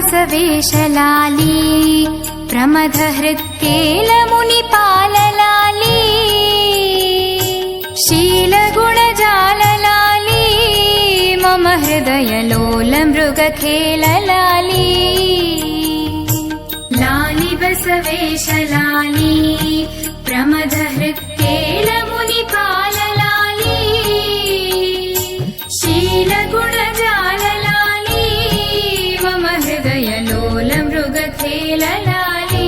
बसवेशलाली प्रमथहृत्केलमुनिपाललाली शीलगुणजाललाली मम हृदयलोलमृगखेललाली लाली बसवेशलाली प्रमथहृत्केलमुनिपाललाली शीलगुणजाललाली मम हृदयलोलमृगखेललाली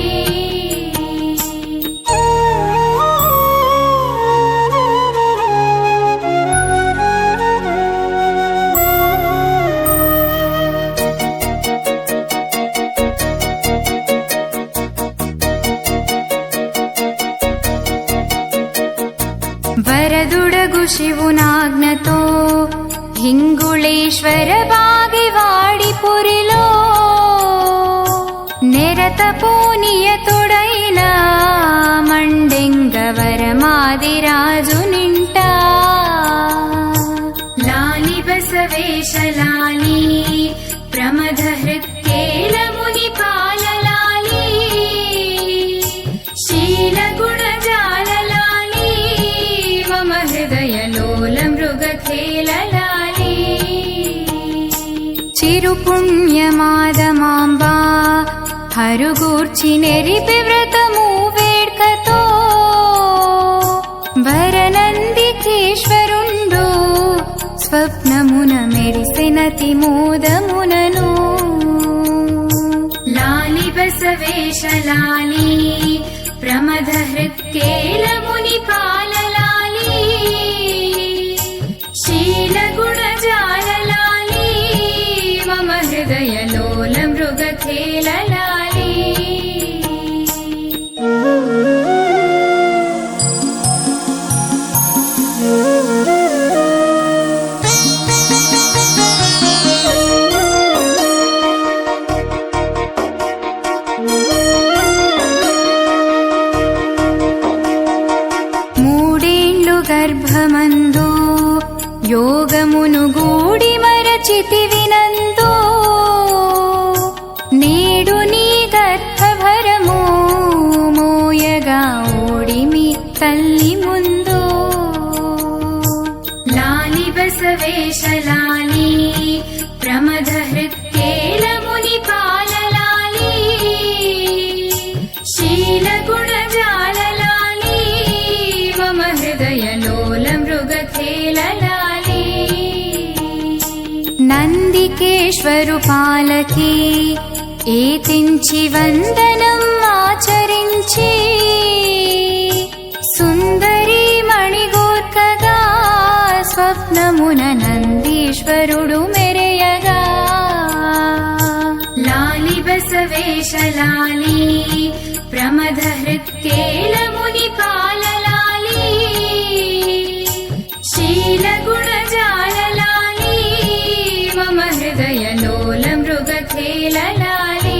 వరదుడగు శివునాజ్ఞతో హింగుళేశ్వర బాగివాడిపురిలో నిరతపోనియతుడైన మండెంగవరమాదిరాజు నింట లాలి బసవేశలాలి ప్రమథహృత్కేలమునిపాలలాలి శీలగుణజాలలాలి మమ హృదయలోలమృగఖేలలాలి చిరుపుణ్యమాదమాంబా హరుగూర్చి నెరిపి వ్రతము వేడ్కతో వరనందికేశ్వరుండు స్వప్నమున మెరిసెనతి మోదమునను లాలి బసవేశలాలి ప్రమథహృత్కేలమునిపాలలాలి శీలగుణజాలలాలి మమ హృదయలోలమృగఖేలలాలి గర్భమందు యోగమును గూడి మరచితి వినందు నేడు నీ గర్భభరము మోయగా ఓడిమి తల్లి ముందు లాలి బసవేశలాలి ప్రమథహృత్కేలమునిపాలలాలి శీలగుణజాలలాలి మమ హృదయలోలమృగఖేలలాలి నందికేశ్వరు పాలకి ఏతించి వందనం ఆచరించి సుందరి మణిగోర్కగా స్వప్నమున నందీశ్వరుడు మెరయగా లాలి బసవేశలాలి ప్రమథహృత్కేలమునిపాలలాలి శీలగుణజాలలాలి మమ హృదయలోలమృగఖేలలాలి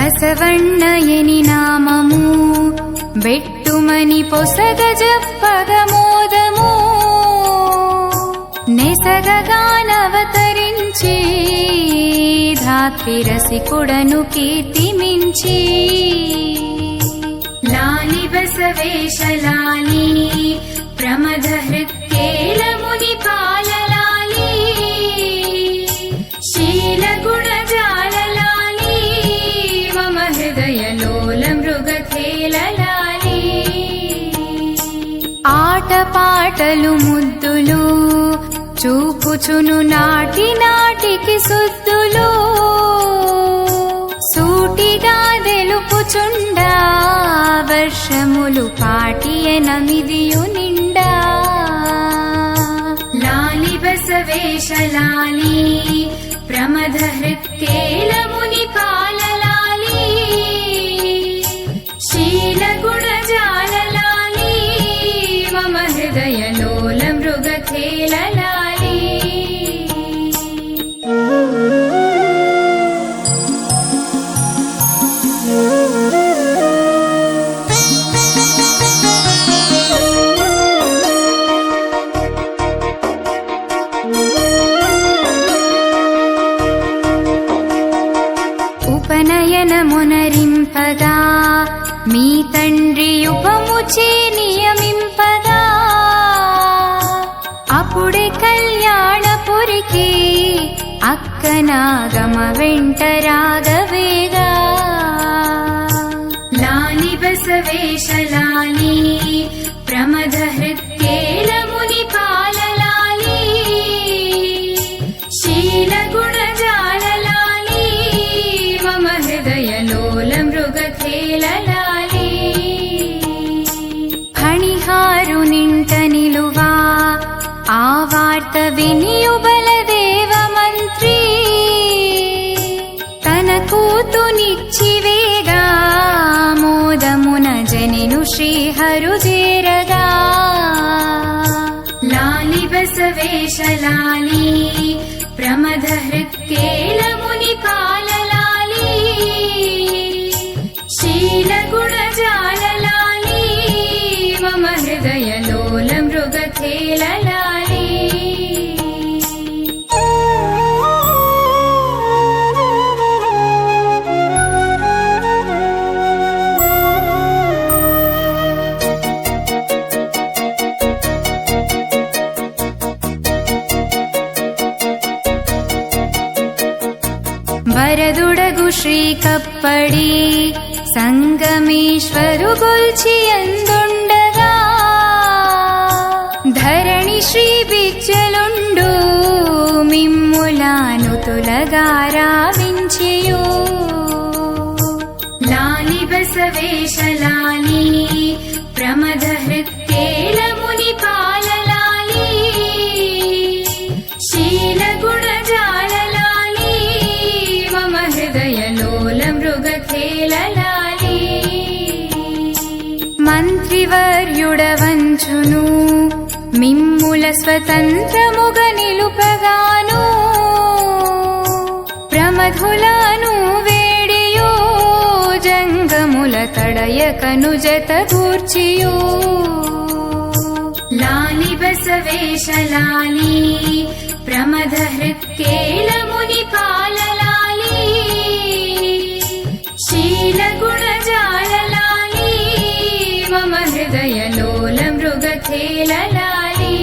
బసవಣ್ಣయని నామము బెట్టుమని పొసగ జప్పగమోదము నెసగగానవతరించి ధాత్రిరసికుడను కీర్తిమించి లాలి బసవేశలాలి ప్రమథహృత్కేలమునిపాలలాలి శీలగుణజాలలాలి మమ హృదయలోలమృగఖేలలాలి ఆటపాటలు ముద్దులు చూపుచును నాటి నాటికి సుద్దులు సూటిగా తెలుపుచుండా వర్షములు పాటియనమిదియు నిండా లాలి బసవేశలాలి ప్రమథహృత్కేలమునిపాలలాలి శీలగుణజాలలాలి మమ హృదయలోలమృగఖేలలాలి గమనాగమ వెంట రాగవేగా లాలి బసవేశలాలి ప్రమద హృత్యేల ముని పాలలాలి శీల గుణజాలలాలి మమ హృదయ లోల మృగఖేలలాలి ఫణిహారు నింట నిలువా ఆ వార్త వినియు బలదేవ మంత్రి తన కూతునిచ్చివేగా మోదమున జనెను శ్రీహరు చేరగా లాలి బసవేశలాలి ప్రమద హృత్యేల ముని పాలలాలి శీల గుణజాలలాలి మమ హృదయ లోల మృగఖేలలాలి వరదుడగు శ్రీకప్పడి సంగమేశ్వరు గొల్చి అందుండగా ధరణి శ్రీ బిజ్జలుండు మిమ్ములాను తొలగారావించియు లాలి బసవేశలాలి ప్రమద హృత్యేల ముని పాలలాలి శీల గుణజాలలాలి మమ హృదయ లోల మృగఖేలలాలి మంత్రివర్యుడవంచును మిమ్ముల స్వతంత్రముగ నిలుపగాను ప్రమధులను వేడియో జంగముల తడయకను జతగూర్చియో లాలి బసవేశలాలి ప్రమద హృత్యేల ముని పాలలాలి శీల గుణజాలలాలి మమ హృదయ లోల మృగఖేలలాలి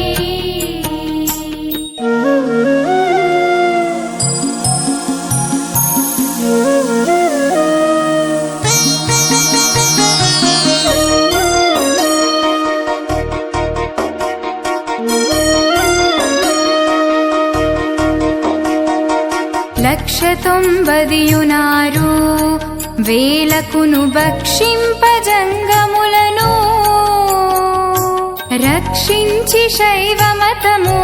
లక్షతొంబదియునారు వేలకును భక్షింపజంగములను రక్షించి శైవమతము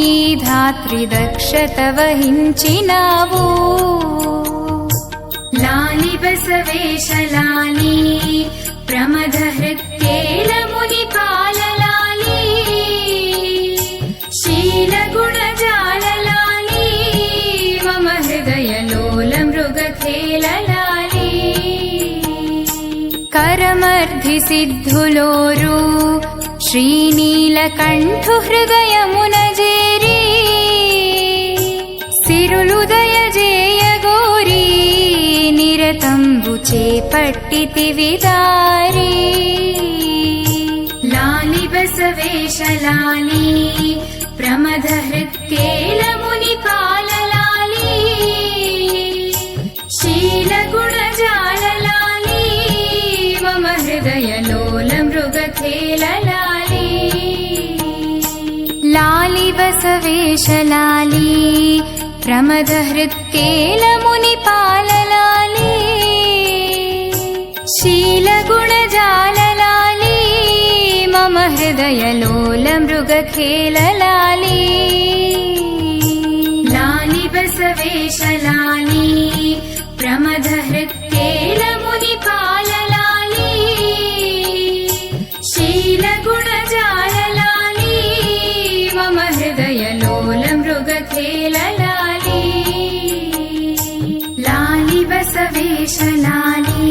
ఈ ధాత్రి దక్షత వహించినావు లాలి బసవేశలాలి ప్రమద హృత్యేల ముని పాలలాలి శీల గుణజాలలాలి మమ హృదయ లోల మృగఖేలలాలి కరమర్ధి సిద్ధులోరు శ్రీనీలకంఠు హృదయమున జేరి సిరులుదయ జేయగోరి నిరతంబు చేపట్టితివి దారి లాలి బసవేశలాలి ప్రమద హృత్యేల ముని పాలలాలి శీల గుణజాలలాలి మమ హృదయ లోల మృగఖేలలాలి లాలి బసవేశలాలి ప్రమద హృత్యేల ముని పాలలాలి శీల గుణజాలలాలి మమ హృదయ లోల మృగఖేలలాలి లాలి బసవేశలాలి ప్రమద హృత్యేల ముని పాలలాలి శీల గుణజాలలాలి మమ హృదయ లోల మృగఖేలలాలి లాలి బసవేశలాలి